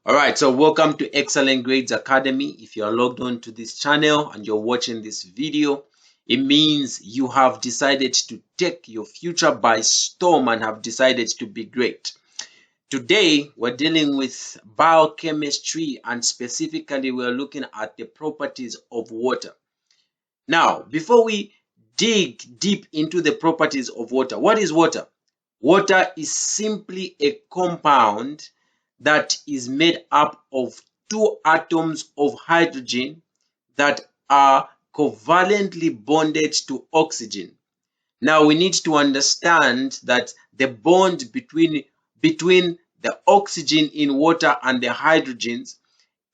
All right, so welcome to Excellent Grades Academy. If you are logged on to this channel and you're watching this video, it means you have decided to take your future by storm and have decided to be great. Today, we're dealing with biochemistry, and specifically, we're looking at the properties of water. Now, before we dig deep into the properties of water, what is water? Water is simply a compound that is made up of two atoms of hydrogen that are covalently bonded to oxygen. Now we need to understand that the bond between the oxygen in water and the hydrogens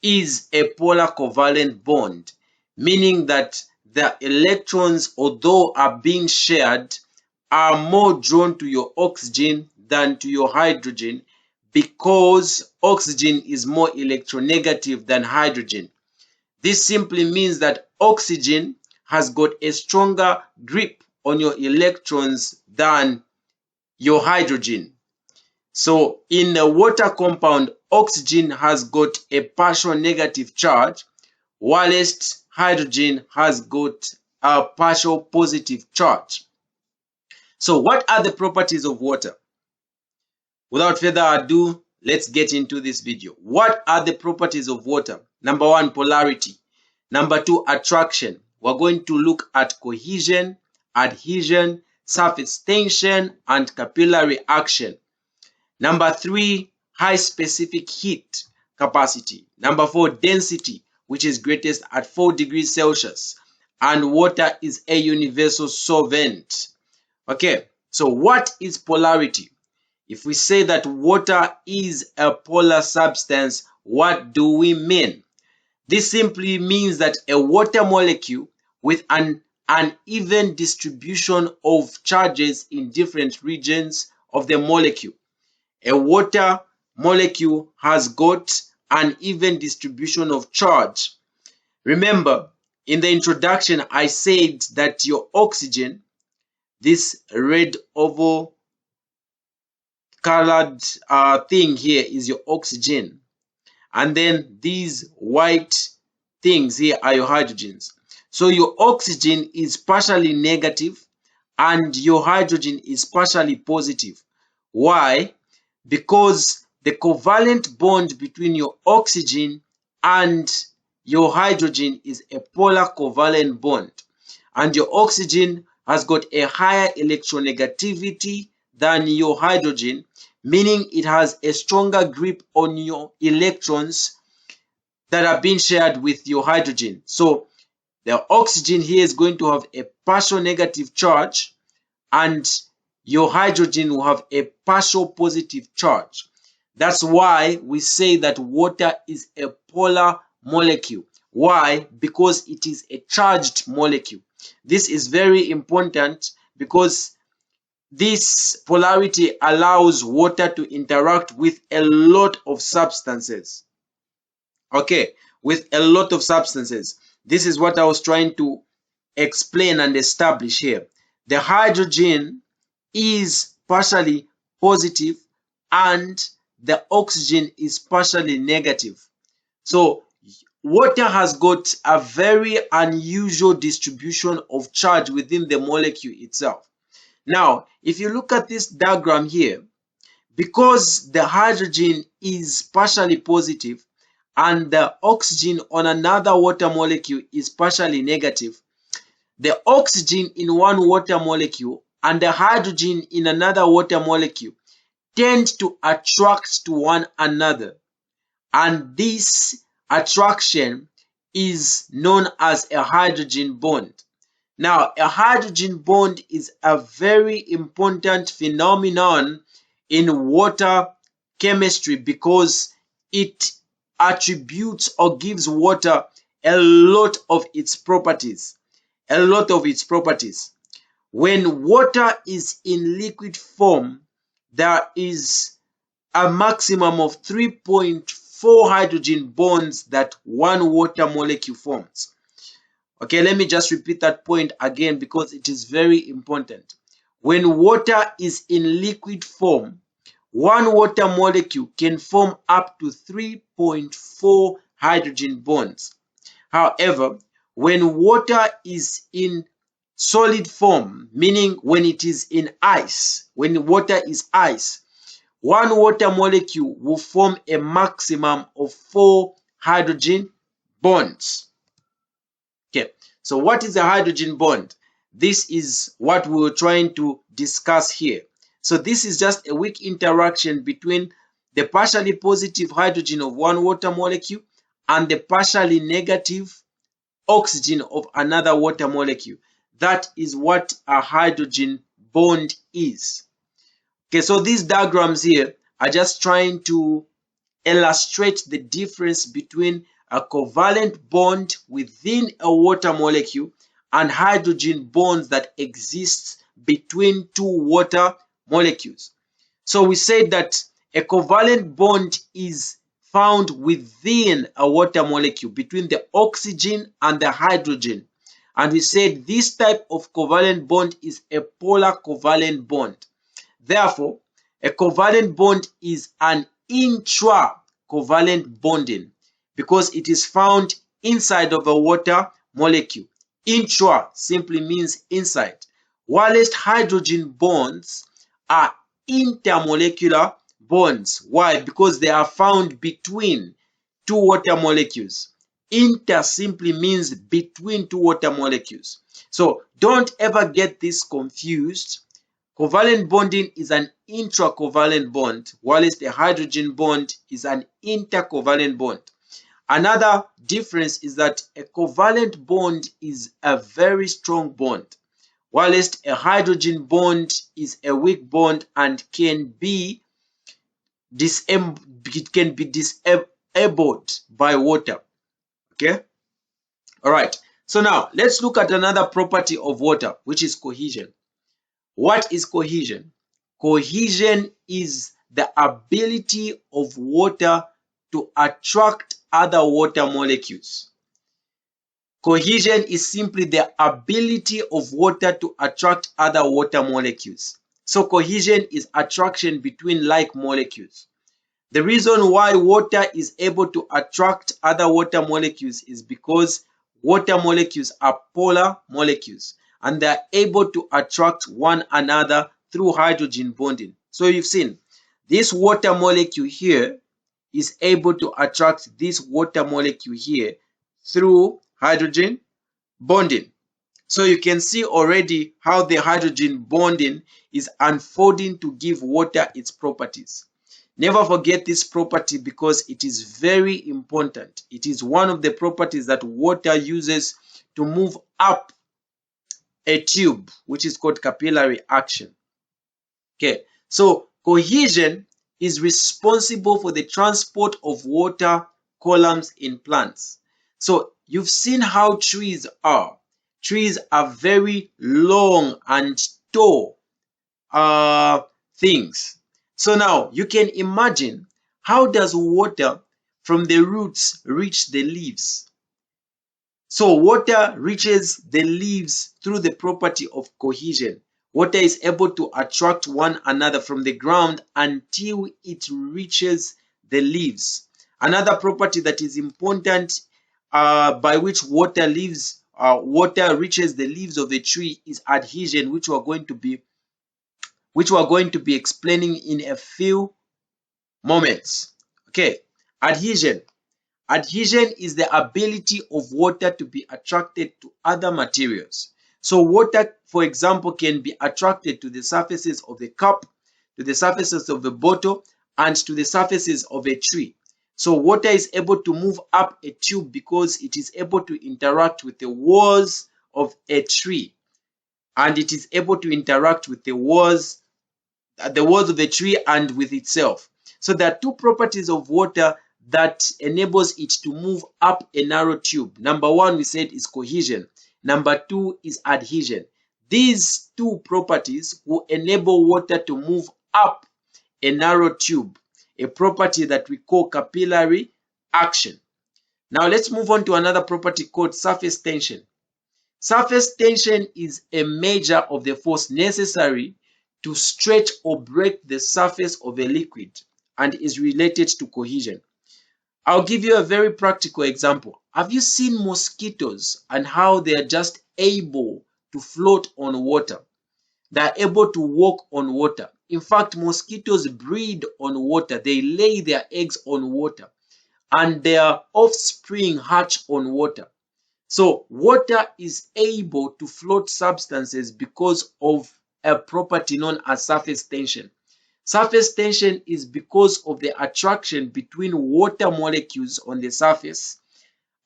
is a polar covalent bond, meaning that the electrons, although are being shared, are more drawn to your oxygen than to your hydrogen, because oxygen is more electronegative than hydrogen. This simply means that oxygen has got a stronger grip on your electrons than your hydrogen. So in a water compound, oxygen has got a partial negative charge, whilst hydrogen has got a partial positive charge. So what are the properties of water? Without further ado, let's get into this video. What are the properties of water? Number one, polarity. Number two, attraction. We're going to look at cohesion, adhesion, surface tension, and capillary action. Number three, high specific heat capacity. Number four, density, which is greatest at 4 degrees Celsius. And water is a universal solvent. Okay, so what is polarity? If we say that water is a polar substance, what do we mean? This simply means that a water molecule with an uneven distribution of charges in different regions of the molecule. A water molecule has got an even distribution of charge. Remember, in the introduction, I said that your oxygen, this red oval colored thing here, is your oxygen, and then these white things here are your hydrogens. So your oxygen is partially negative and your hydrogen is partially positive. Why? Because the covalent bond between your oxygen and your hydrogen is a polar covalent bond, and your oxygen has got a higher electronegativity than your hydrogen, meaning it has a stronger grip on your electrons that are being shared with your hydrogen. So the oxygen here is going to have a partial negative charge, and your hydrogen will have a partial positive charge. That's why we say that water is a polar molecule. Why? Because it is a charged molecule. This is very important because this polarity allows water to interact with a lot of substances. Okay, with a lot of substances. This is what I was trying to explain and establish here. The hydrogen is partially positive and the oxygen is partially negative. So water has got a very unusual distribution of charge within the molecule itself. Now, if you look at this diagram here, because the hydrogen is partially positive and the oxygen on another water molecule is partially negative, the oxygen in one water molecule and the hydrogen in another water molecule tend to attract to one another. And this attraction is known as a hydrogen bond. Now, a hydrogen bond is a very important phenomenon in water chemistry because it attributes or gives water a lot of its properties. When water is in liquid form, there is a maximum of 3.4 hydrogen bonds that one water molecule forms. Okay, let me just repeat that point again because it is very important. When water is in liquid form, one water molecule can form up to 3.4 hydrogen bonds. However, when water is in solid form, meaning when it is in ice, when water is ice, one water molecule will form a maximum of 4 hydrogen bonds. Okay, so what is a hydrogen bond? This is what we're trying to discuss here. So this is just a weak interaction between the partially positive hydrogen of one water molecule and the partially negative oxygen of another water molecule. That is what a hydrogen bond is. Okay, so these diagrams here are just trying to illustrate the difference between a covalent bond within a water molecule and hydrogen bonds that exist between two water molecules. So we said that a covalent bond is found within a water molecule between the oxygen and the hydrogen. And we said this type of covalent bond is a polar covalent bond. Therefore, a covalent bond is an intra-covalent bonding because it is found inside of a water molecule. Intra simply means inside, whilst hydrogen bonds are intermolecular bonds. Why? Because they are found between two water molecules. Inter simply means between two water molecules. So don't ever get this confused. Covalent bonding is an intracovalent bond, whilst a hydrogen bond is an intercovalent bond. Another difference is that a covalent bond is a very strong bond, whilst a hydrogen bond is a weak bond and can be disabled by water. Okay? All right. So now let's look at another property of water, which is cohesion. What is cohesion? Cohesion is the ability of water to attract other water molecules. Cohesion is simply the ability of water to attract other water molecules. So cohesion is attraction between like molecules. The reason why water is able to attract other water molecules is because water molecules are polar molecules and they are able to attract one another through hydrogen bonding. So you've seen this water molecule here is able to attract this water molecule here through hydrogen bonding. So you can see already how the hydrogen bonding is unfolding to give water its properties. Never forget this property because it is very important. It is one of the properties that water uses to move up a tube, which is called capillary action. Okay, so cohesion is responsible for the transport of water columns in plants. So you've seen how trees are. Trees are very long and tall things. So now you can imagine, how does water from the roots reach the leaves? So water reaches the leaves through the property of cohesion. Water is able to attract one another from the ground until it reaches the leaves. Another property that is important by which water reaches the leaves of the tree is adhesion, which we are going to be explaining in a few moments. Okay, adhesion. Adhesion is the ability of water to be attracted to other materials. So water, for example, can be attracted to the surfaces of the cup, to the surfaces of the bottle, and to the surfaces of a tree. So water is able to move up a tube because it is able to interact with the walls of a tree, and it is able to interact with the walls of the tree and with itself. So there are two properties of water that enables it to move up a narrow tube. Number one, we said, is cohesion. Number two is adhesion. These two properties will enable water to move up a narrow tube, a property that we call capillary action. Now let's move on to another property called surface tension. Surface tension is a measure of the force necessary to stretch or break the surface of a liquid and is related to cohesion. I'll give you a very practical example. Have you seen mosquitoes and how they are just able to float on water? They are able to walk on water. In fact, mosquitoes breed on water. They lay their eggs on water and their offspring hatch on water. So water is able to float substances because of a property known as surface tension. Surface tension is because of the attraction between water molecules on the surface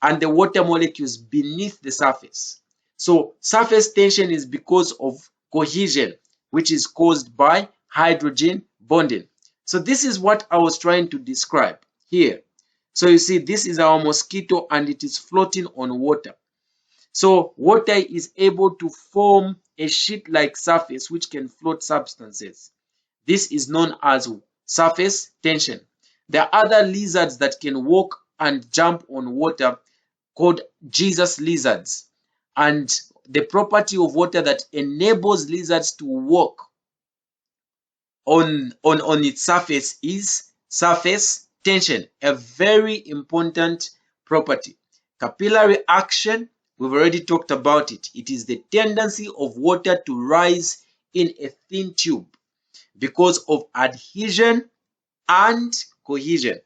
and the water molecules beneath the surface. So surface tension is because of cohesion, which is caused by hydrogen bonding. So this is what I was trying to describe here. So you see, this is our mosquito and it is floating on water. So water is able to form a sheet-like surface which can float substances. This is known as surface tension. There are other lizards that can walk and jump on water called Jesus lizards. And the property of water that enables lizards to walk on its surface is surface tension, a very important property. Capillary action, we've already talked about it. It is the tendency of water to rise in a thin tube because of adhesion and cohesion.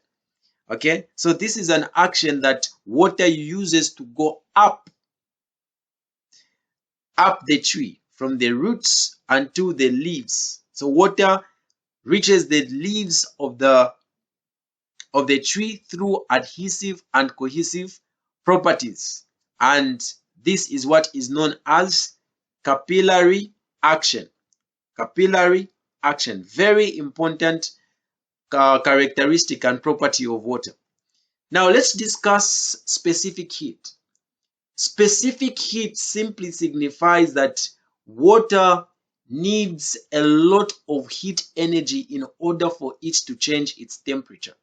Okay, so this is an action that water uses to go up the tree from the roots unto the leaves. So water reaches the leaves of the tree through adhesive and cohesive properties, and this is what is known as capillary action. Capillary action, very important characteristic and property of water. Now let's discuss specific heat. Specific heat simply signifies that water needs a lot of heat energy in order for it to change its temperature.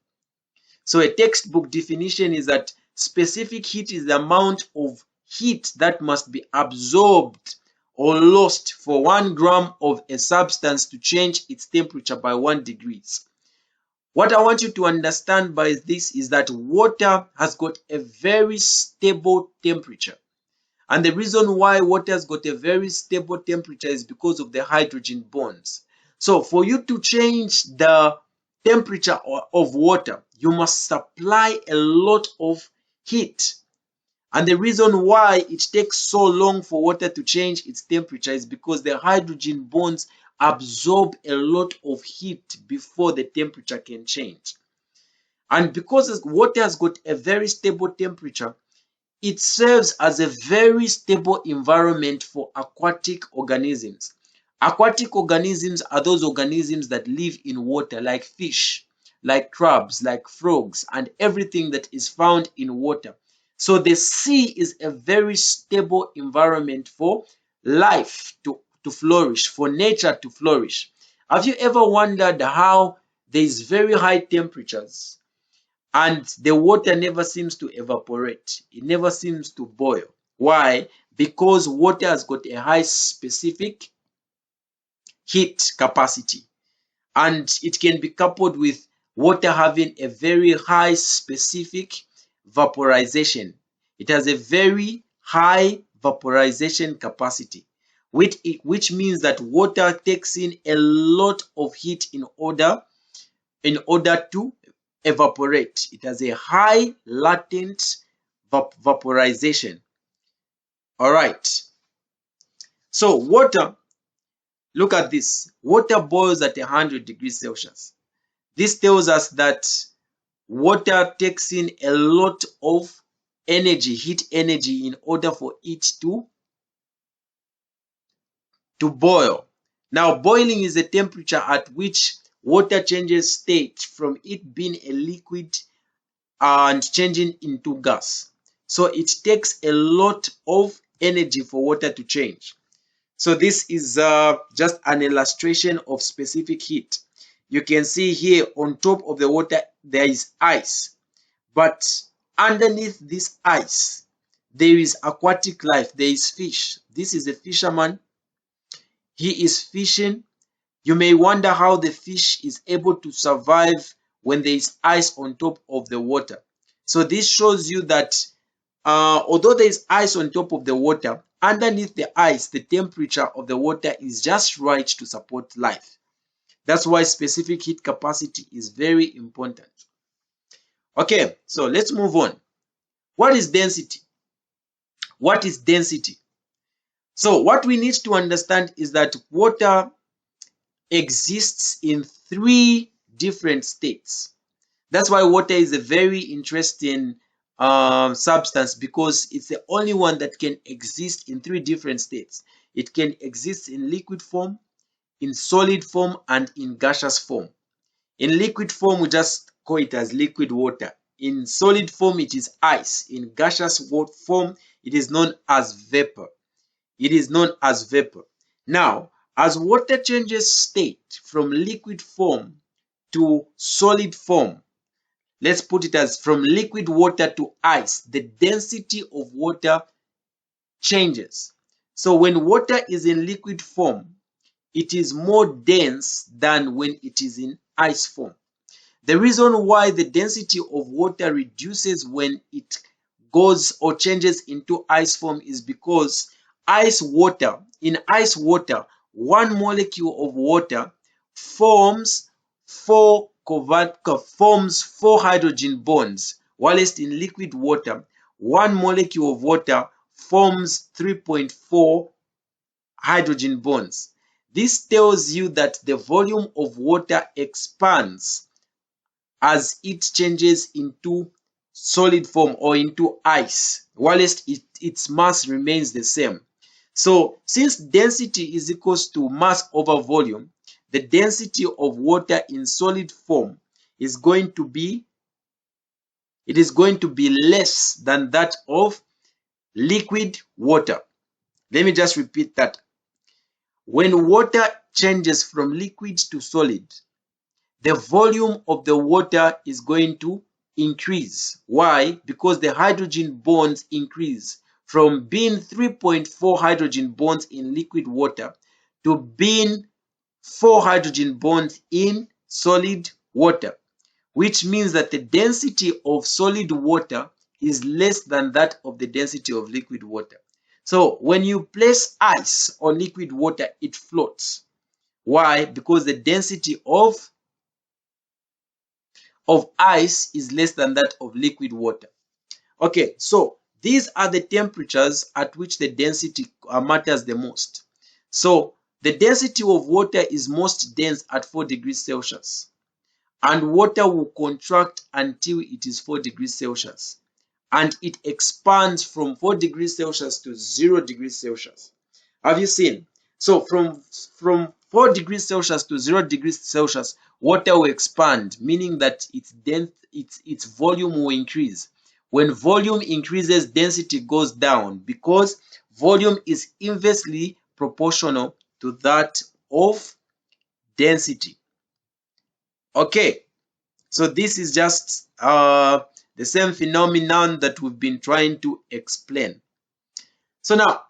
So a textbook definition is that specific heat is the amount of heat that must be absorbed or lost for 1 gram of a substance to change its temperature by 1 degree. What I want you to understand by this is that water has got a very stable temperature. And the reason why water has got a very stable temperature is because of the hydrogen bonds. So for you to change the temperature of water, you must supply a lot of heat. And the reason why it takes so long for water to change its temperature is because the hydrogen bonds absorb a lot of heat before the temperature can change. And because water has got a very stable temperature, it serves as a very stable environment for aquatic organisms. Aquatic organisms are those organisms that live in water, like fish, like crabs, like frogs, and everything that is found in water. So the sea is a very stable environment for life to flourish, for nature to flourish. Have you ever wondered how there is very high temperatures and the water never seems to evaporate? It never seems to boil. Why? Because water has got a high specific heat capacity, and it can be coupled with water having a very high specific vaporization. It has a very high vaporization capacity, which means that water takes in a lot of heat in order to evaporate. It has a high latent vaporization. All right. So water, look at this. Water boils at 100 degrees Celsius. This tells us that water takes in a lot of energy, heat energy, in order for it to boil. Now, boiling is the temperature at which water changes state from it being a liquid and changing into gas. So it takes a lot of energy for water to change. So this is just an illustration of specific heat. You can see here on top of the water there is ice, but underneath this ice there is aquatic life. There is fish. This is a fisherman. He is fishing You may wonder how the fish is able to survive when there is ice on top of the water. So this shows you that although there is ice on top of the water, underneath the ice, the temperature of the water is just right to support life. That's why specific heat capacity is very important. Okay, so let's move on. What is density? What is density? So what we need to understand is that water exists in three different states. That's why water is a very interesting substance, because it's the only one that can exist in three different states. It can exist in liquid form, in solid form, and in gaseous form. In liquid form, we just call it as liquid water. In solid form, it is ice. In gaseous form, it is known as vapor. It is known as vapor. Now, as water changes state from liquid form to solid form, let's put it as from liquid water to ice, the density of water changes. So when water is in liquid form, it is more dense than when it is in ice form. The reason why the density of water reduces when it goes or changes into ice form is because in ice water, one molecule of water forms four hydrogen bonds, whilst in liquid water, one molecule of water forms 3.4 hydrogen bonds. This tells you that the volume of water expands as it changes into solid form or into ice, whilst its mass remains the same. So since density is equals to mass over volume, the density of water in solid form is going to be less than that of liquid water. Let me just repeat that. When water changes from liquid to solid, the volume of the water is going to increase. Why? Because the hydrogen bonds increase from being 3.4 hydrogen bonds in liquid water to being 4 hydrogen bonds in solid water, which means that the density of solid water is less than that of the density of liquid water. So when you place ice on liquid water, it floats. Why? Because the density of ice is less than that of liquid water. Okay, so these are the temperatures at which the density matters the most. So the density of water is most dense at 4 degrees Celsius, and water will contract until it is 4 degrees Celsius, and it expands from 4 degrees Celsius to 0 degrees Celsius. Have you seen? So from 4 degrees Celsius to 0 degrees Celsius, water will expand, meaning that its volume will increase. When volume increases, density goes down, because volume is inversely proportional to that of density. Okay, so this is just the same phenomenon that we've been trying to explain. So now,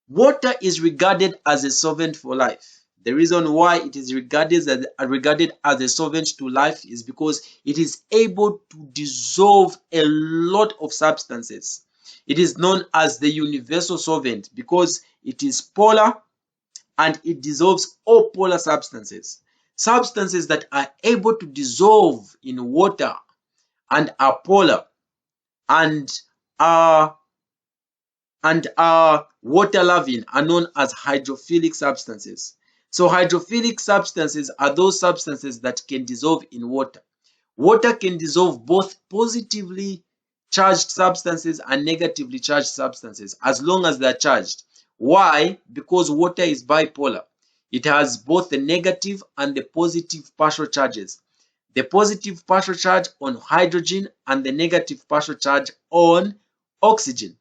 water is regarded as a solvent for life. The reason why it is regarded as a solvent to life is because it is able to dissolve a lot of substances. It is known as the universal solvent because it is polar and it dissolves all polar substances. Substances that are able to dissolve in water and are polar and are water loving are known as hydrophilic substances. So hydrophilic substances are those substances that can dissolve in water. Water can dissolve both positively charged substances and negatively charged substances as long as they are charged. Why? Because water is bipolar. It has both the negative and the positive partial charges. The positive partial charge on hydrogen and the negative partial charge on oxygen.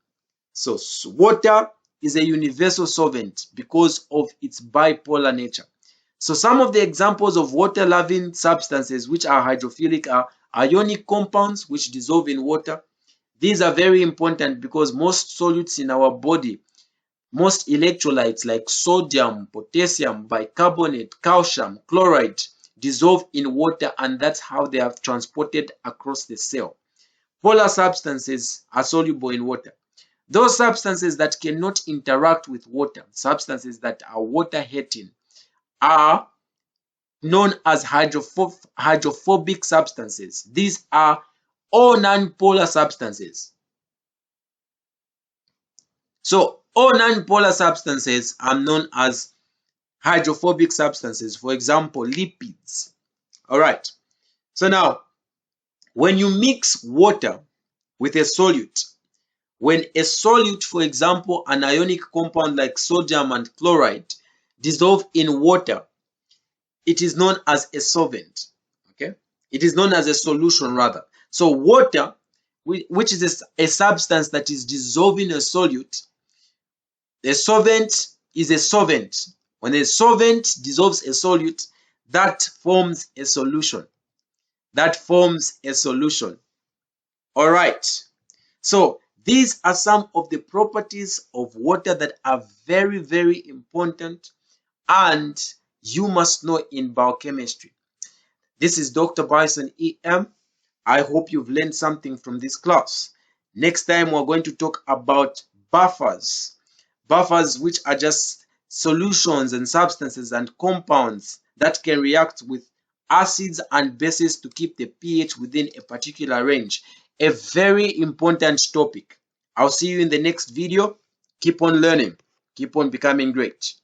So water is a universal solvent because of its bipolar nature. So some of the examples of water-loving substances which are hydrophilic are ionic compounds which dissolve in water. These are very important because most solutes in our body, most electrolytes like sodium, potassium, bicarbonate, calcium, chloride dissolve in water, and that's how they are transported across the cell. Polar substances are soluble in water. Those substances that cannot interact with water, substances that are water-hating, are known as hydrophobic substances. These are all non-polar substances. So all non-polar substances are known as hydrophobic substances. For example, lipids. All right. So now, when you mix water with a solute, when a solute, for example, an ionic compound like sodium and chloride, dissolve in water, it is known as a solvent. Okay, it is known as a solution rather. So water, which is a substance that is dissolving a solute, a solvent is a solvent. When a solvent dissolves a solute, that forms a solution. That forms a solution. All right. So these are some of the properties of water that are very, very important and you must know in biochemistry. This is Dr. Bison EM. I hope you've learned something from this class. Next time, we're going to talk about buffers. Buffers, which are just solutions and substances and compounds that can react with acids and bases to keep the pH within a particular range. A very important topic. I'll see you in the next video. Keep on learning. Keep on becoming great.